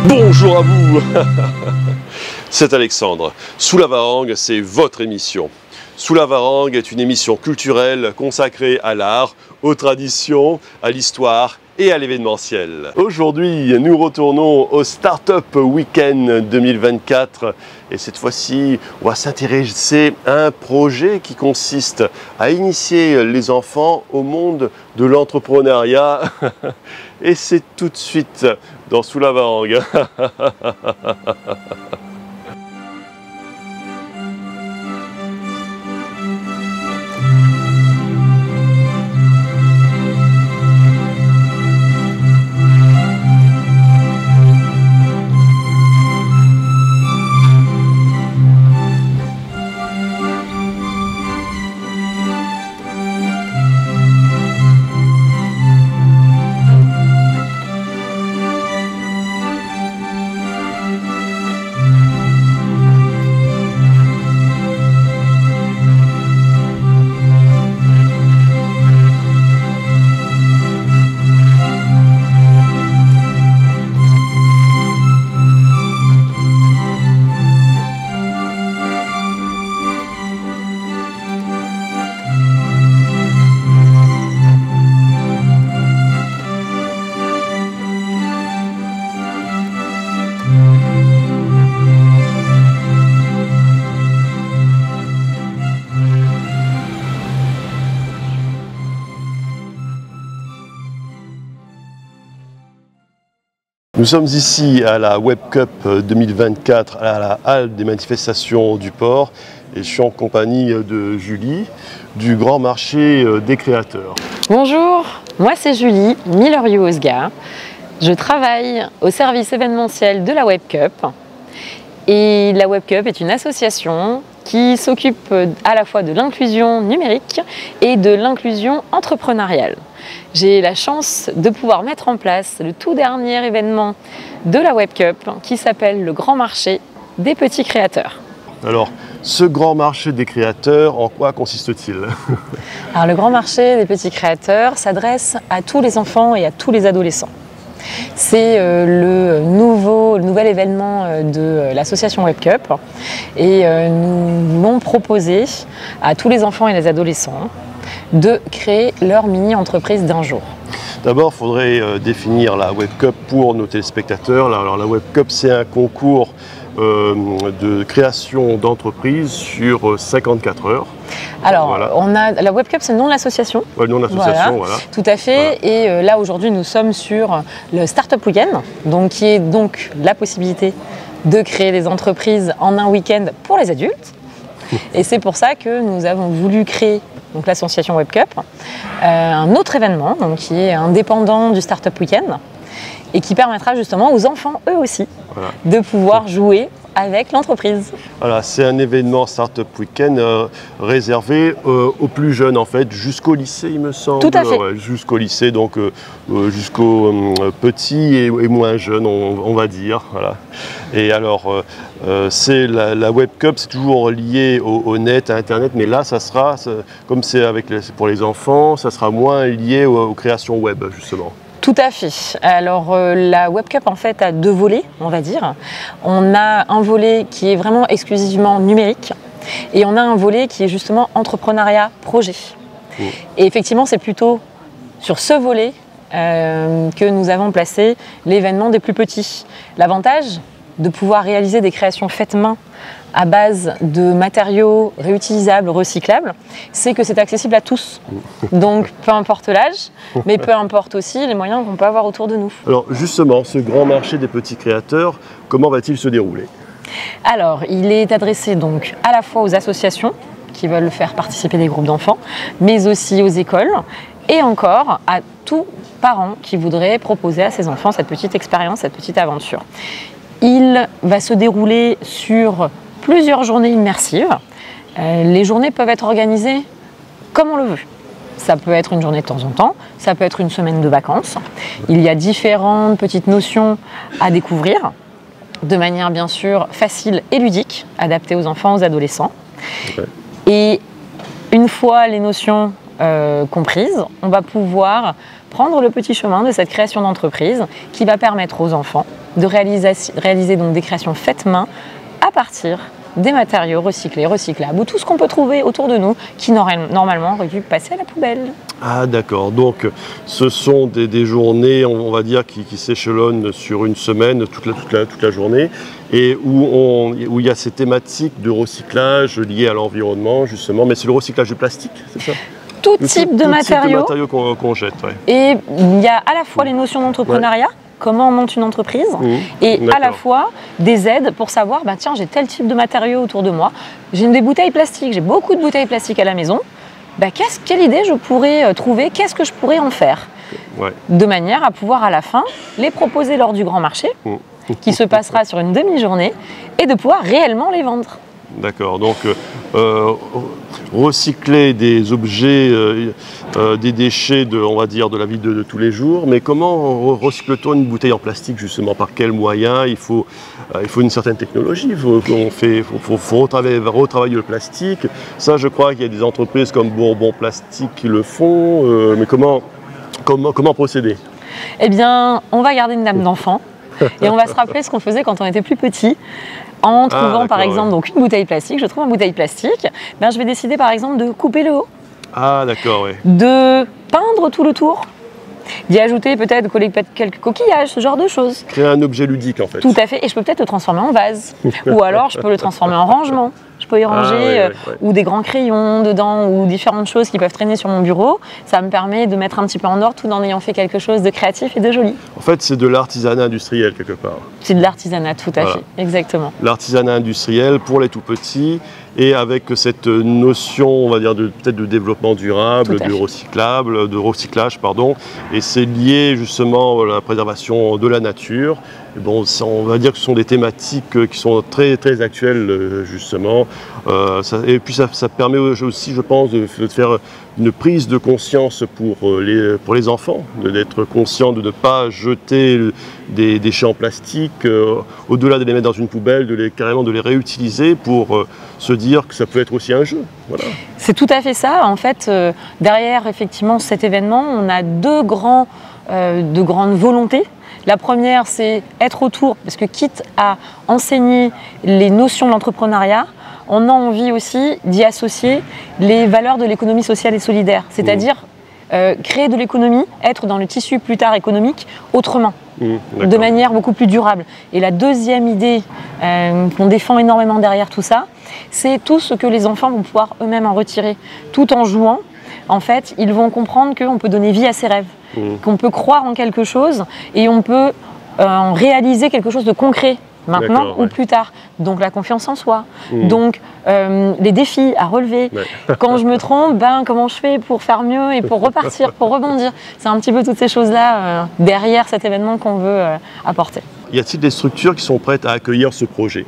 Bonjour à vous. C'est Alexandre. Sous la Varangue, c'est votre émission. Sous la Varangue est une émission culturelle consacrée à l'art, aux traditions, à l'histoire et à l'événementiel. Aujourd'hui, nous retournons au Startup Weekend 2024 et cette fois-ci, on va s'intéresser à un projet qui consiste à initier les enfants au monde de l'entrepreneuriat et c'est tout de suite dans Sous la Varangue. Nous sommes ici à la Web Cup 2024 à la halle des manifestations du port et je suis en compagnie de Julie du Grand Marché des Créateurs. Bonjour, moi c'est Julie Miller-Osga. Je travaille au service événementiel de la Web Cup et la Web Cup est une association qui s'occupe à la fois de l'inclusion numérique et de l'inclusion entrepreneuriale. J'ai la chance de pouvoir mettre en place le tout dernier événement de la Web Cup qui s'appelle le Grand Marché des Petits Créateurs. Alors, ce Grand Marché des Créateurs, en quoi consiste-t-il? Alors, le Grand Marché des Petits Créateurs s'adresse à tous les enfants et à tous les adolescents. C'est le nouvel événement de l'association Web Cup et nous voulons proposer à tous les enfants et les adolescents de créer leur mini-entreprise d'un jour. D'abord, il faudrait définir la Web Cup pour nos téléspectateurs. Alors, la Web Cup, c'est un concours de création d'entreprise sur 54 heures. Alors, voilà. La Web Cup, c'est le nom de l'association. Ouais, le nom de l'association, voilà. Tout à fait. Voilà. Et là, aujourd'hui, nous sommes sur le Startup Weekend, donc, qui est donc la possibilité de créer des entreprises en un week-end pour les adultes. Et c'est pour ça que nous avons voulu créer l'association Web Cup, un autre événement donc, qui est indépendant du Startup Weekend et qui permettra justement aux enfants, eux aussi, voilà, de pouvoir jouer avec l'entreprise. Voilà, c'est un événement Startup Weekend réservé aux plus jeunes en fait, jusqu'au lycée il me semble. Tout à fait. Ouais, jusqu'au lycée, donc jusqu'aux petits et moins jeunes on va dire. Voilà. Et alors la Web Cup, c'est toujours lié au net, à Internet, mais là ça sera, comme c'est pour les enfants, ça sera moins lié aux créations web justement. Tout à fait. Alors la Web Cup en fait a deux volets, on va dire. On a un volet qui est vraiment exclusivement numérique et on a un volet qui est justement entrepreneuriat projet. Et effectivement, c'est plutôt sur ce volet que nous avons placé l'événement des plus petits. L'avantage de pouvoir réaliser des créations faites main à base de matériaux réutilisables, recyclables, c'est que c'est accessible à tous. Donc peu importe l'âge, mais peu importe aussi les moyens qu'on peut avoir autour de nous. Alors justement, ce Grand Marché des Petits Créateurs, comment va-t-il se dérouler? Alors, il est adressé donc à la fois aux associations qui veulent faire participer des groupes d'enfants, mais aussi aux écoles et encore à tout parent qui voudrait proposer à ses enfants cette petite expérience, cette petite aventure. Il va se dérouler sur plusieurs journées immersives. Les journées peuvent être organisées comme on le veut. Ça peut être une journée de temps en temps, ça peut être une semaine de vacances. Il y a différentes petites notions à découvrir, de manière bien sûr facile et ludique, adaptée aux enfants, aux adolescents. Okay. Et une fois les notions comprises, on va pouvoir prendre le petit chemin de cette création d'entreprise qui va permettre aux enfants de réaliser donc des créations faites main à partir des matériaux recyclés, recyclables, ou tout ce qu'on peut trouver autour de nous qui normalement aurait dû passer à la poubelle. Ah d'accord, donc ce sont des journées, on va dire, qui s'échelonnent sur une semaine, toute la journée, et où il y a ces thématiques de recyclage liées à l'environnement, justement, mais c'est le recyclage du plastique, c'est ça? Tout type de matériaux qu'on jette, ouais. Et il y a à la fois les notions d'entrepreneuriat, comment on monte une entreprise, et à la fois des aides pour savoir, bah, tiens, j'ai tel type de matériaux autour de moi, j'ai des bouteilles plastiques, j'ai beaucoup de bouteilles plastiques à la maison, bah, quelle idée je pourrais trouver, qu'est-ce que je pourrais en faire, de manière à pouvoir à la fin les proposer lors du grand marché, qui se passera sur une demi-journée, et de pouvoir réellement les vendre. D'accord, donc recycler des objets, des déchets on va dire, de la vie de tous les jours, mais comment recycle-t-on une bouteille en plastique justement? Par quels moyens? Il faut une certaine technologie, il faut retravailler le plastique. Ça, je crois qu'il y a des entreprises comme Bourbon Plastique qui le font, mais comment procéder? Eh bien, on va garder une âme d'enfant et on va se rappeler ce qu'on faisait quand on était plus petit. En trouvant par exemple donc une bouteille plastique, je trouve une bouteille plastique, ben, je vais décider par exemple de couper le haut, de peindre tout le tour, d'y ajouter peut-être quelques coquillages, ce genre de choses. Créer un objet ludique en fait. Tout à fait, et je peux peut-être le transformer en vase, ou alors je peux le transformer en rangement. Je peux y ranger ou des grands crayons dedans ou différentes choses qui peuvent traîner sur mon bureau. Ça me permet de mettre un petit peu en ordre tout en ayant fait quelque chose de créatif et de joli. En fait, c'est de l'artisanat industriel quelque part. C'est de l'artisanat, tout à fait, exactement. L'artisanat industriel pour les tout petits et avec cette notion, on va dire, peut-être de développement durable, de recyclage, pardon. Et c'est lié justement à la préservation de la nature. Et bon, on va dire que ce sont des thématiques qui sont très, très actuelles justement. Et puis ça permet aussi, je pense, de faire une prise de conscience pour les enfants, d'être conscient de ne pas jeter des déchets en plastique, au-delà de les mettre dans une poubelle, carrément de les réutiliser pour se dire que ça peut être aussi un jeu. Voilà. C'est tout à fait ça. En fait, derrière effectivement cet événement, on a de grandes volontés. La première, c'est être autour, parce que quitte à enseigner les notions de l'entrepreneuriat, on a envie aussi d'y associer les valeurs de l'économie sociale et solidaire, c'est-à-dire créer de l'économie, être dans le tissu plus tard économique autrement, de manière beaucoup plus durable. Et la deuxième idée qu'on défend énormément derrière tout ça, c'est tout ce que les enfants vont pouvoir eux-mêmes en retirer, tout en jouant. En fait, ils vont comprendre qu'on peut donner vie à ses rêves, qu'on peut croire en quelque chose et on peut en réaliser quelque chose de concret, maintenant ou plus tard. Donc la confiance en soi, donc les défis à relever. Quand je me trompe, comment je fais pour faire mieux et pour repartir, pour rebondir. C'est un petit peu toutes ces choses-là derrière cet événement qu'on veut apporter. Y a-t-il des structures qui sont prêtes à accueillir ce projet ?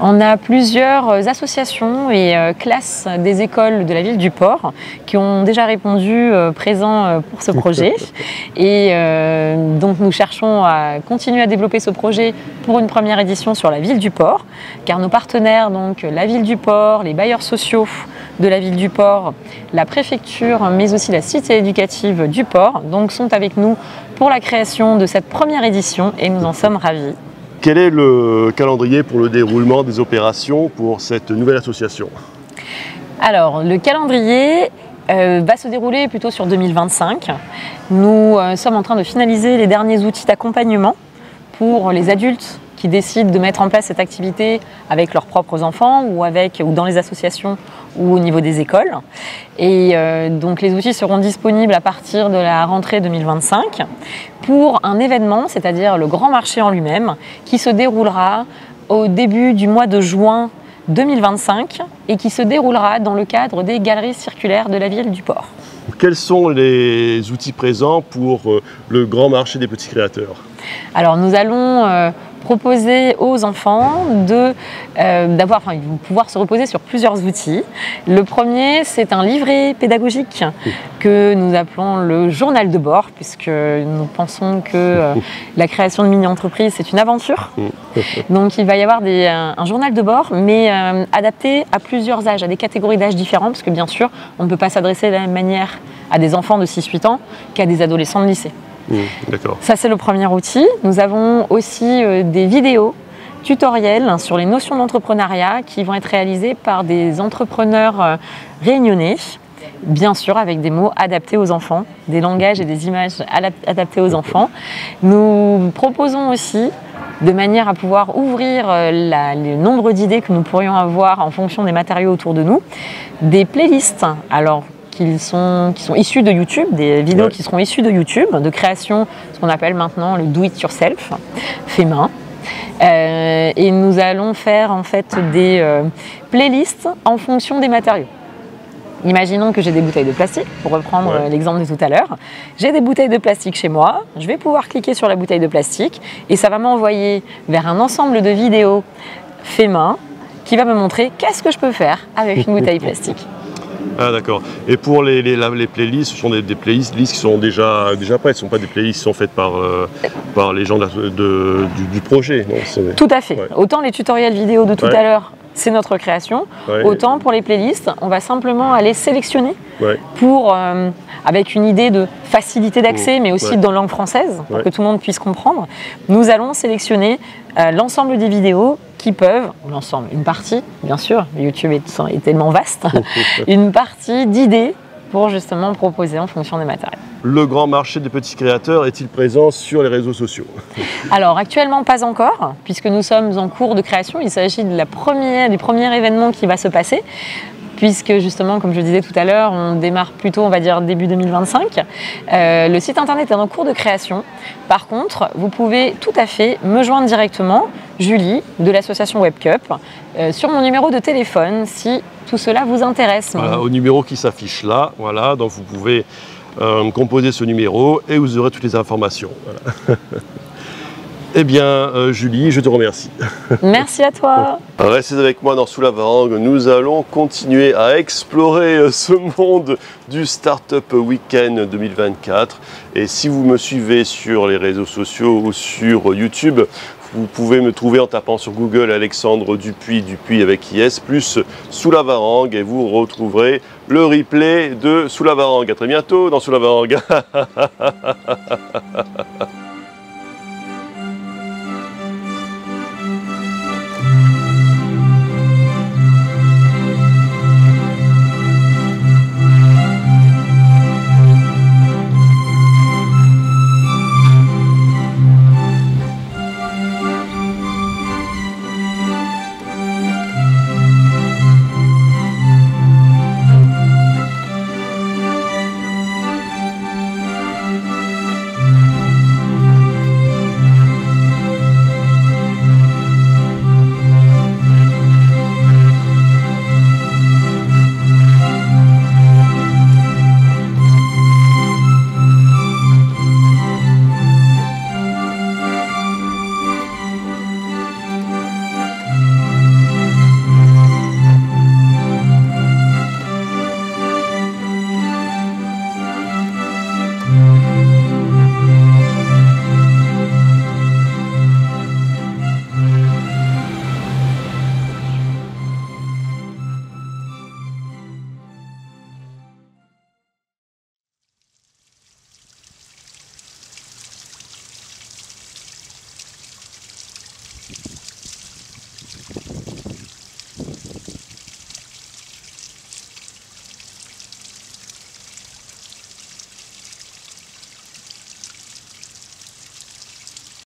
On a plusieurs associations et classes des écoles de la ville du Port qui ont déjà répondu présents pour ce projet. Et donc nous cherchons à continuer à développer ce projet pour une première édition sur la ville du Port, car nos partenaires, donc la ville du Port, les bailleurs sociaux de la ville du Port, la préfecture, mais aussi la cité éducative du Port, donc sont avec nous pour la création de cette première édition et nous en sommes ravis. Quel est le calendrier pour le déroulement des opérations pour cette nouvelle association ? Alors, le calendrier va se dérouler plutôt sur 2025. Nous sommes en train de finaliser les derniers outils d'accompagnement pour les adultes qui décident de mettre en place cette activité avec leurs propres enfants ou dans les associations ou au niveau des écoles. Et donc les outils seront disponibles à partir de la rentrée 2025 pour un événement, c'est-à-dire le grand marché en lui-même, qui se déroulera au début du mois de juin 2025 et qui se déroulera dans le cadre des galeries circulaires de la ville du Port. Quels sont les outils présents pour le grand marché des petits créateurs ? Alors nous allons proposer aux enfants ils vont pouvoir se reposer sur plusieurs outils. Le premier, c'est un livret pédagogique que nous appelons le journal de bord, puisque nous pensons que la création de mini-entreprises, c'est une aventure. Donc il va y avoir un journal de bord, mais adapté à plusieurs âges, à des catégories d'âge différentes, parce que bien sûr, on ne peut pas s'adresser de la même manière à des enfants de 6-8 ans qu'à des adolescents de lycée. D'accord. Ça, c'est le premier outil. Nous avons aussi des vidéos tutoriels sur les notions d'entrepreneuriat qui vont être réalisées par des entrepreneurs réunionnais, bien sûr avec des mots adaptés aux enfants, des langages et des images adaptés aux enfants. Nous proposons aussi, de manière à pouvoir ouvrir le nombre d'idées que nous pourrions avoir en fonction des matériaux autour de nous, des playlists. Alors, qui sont issus de YouTube, des vidéos qui seront issues de YouTube, de création, ce qu'on appelle maintenant le do it yourself, fait main. Et nous allons faire en fait des playlists en fonction des matériaux. Imaginons que j'ai des bouteilles de plastique, pour reprendre l'exemple de tout à l'heure. J'ai des bouteilles de plastique chez moi, je vais pouvoir cliquer sur la bouteille de plastique et ça va m'envoyer vers un ensemble de vidéos fait main qui va me montrer qu'est-ce que je peux faire avec une bouteille plastique. Ah d'accord. Et pour les playlists, ce sont des playlists qui sont déjà prêtes, ce ne sont pas des playlists qui sont faites par les gens du projet. Non, tout à fait. Ouais. Autant les tutoriels vidéo de tout à l'heure, c'est notre création, autant pour les playlists, on va simplement aller sélectionner pour, avec une idée de facilité d'accès, mais aussi dans langue française, pour que tout le monde puisse comprendre. Nous allons sélectionner l'ensemble des vidéos qui peuvent, l'ensemble, une partie, bien sûr, YouTube est tellement vaste, une partie d'idées pour justement proposer en fonction des matériels. Le grand marché des petits créateurs est-il présent sur les réseaux sociaux? Alors actuellement pas encore, puisque nous sommes en cours de création. Il s'agit de du premier événement qui va se passer, puisque justement, comme je disais tout à l'heure, on démarre plutôt, on va dire, début 2025. Le site internet est en cours de création. Par contre, vous pouvez tout à fait me joindre directement, Julie, de l'association WebCup, sur mon numéro de téléphone, si tout cela vous intéresse. Voilà, au numéro qui s'affiche là, voilà, donc vous pouvez composer ce numéro et vous aurez toutes les informations. Voilà. Eh bien, Julie, je te remercie. Merci à toi. Restez avec moi dans Sous la Varangue. Nous allons continuer à explorer ce monde du Startup Weekend 2024. Et si vous me suivez sur les réseaux sociaux ou sur YouTube, vous pouvez me trouver en tapant sur Google Alexandre Dupuis, Dupuis avec IS, plus Sous la Varangue, et vous retrouverez le replay de Sous la Varangue. À très bientôt dans Sous la Varangue.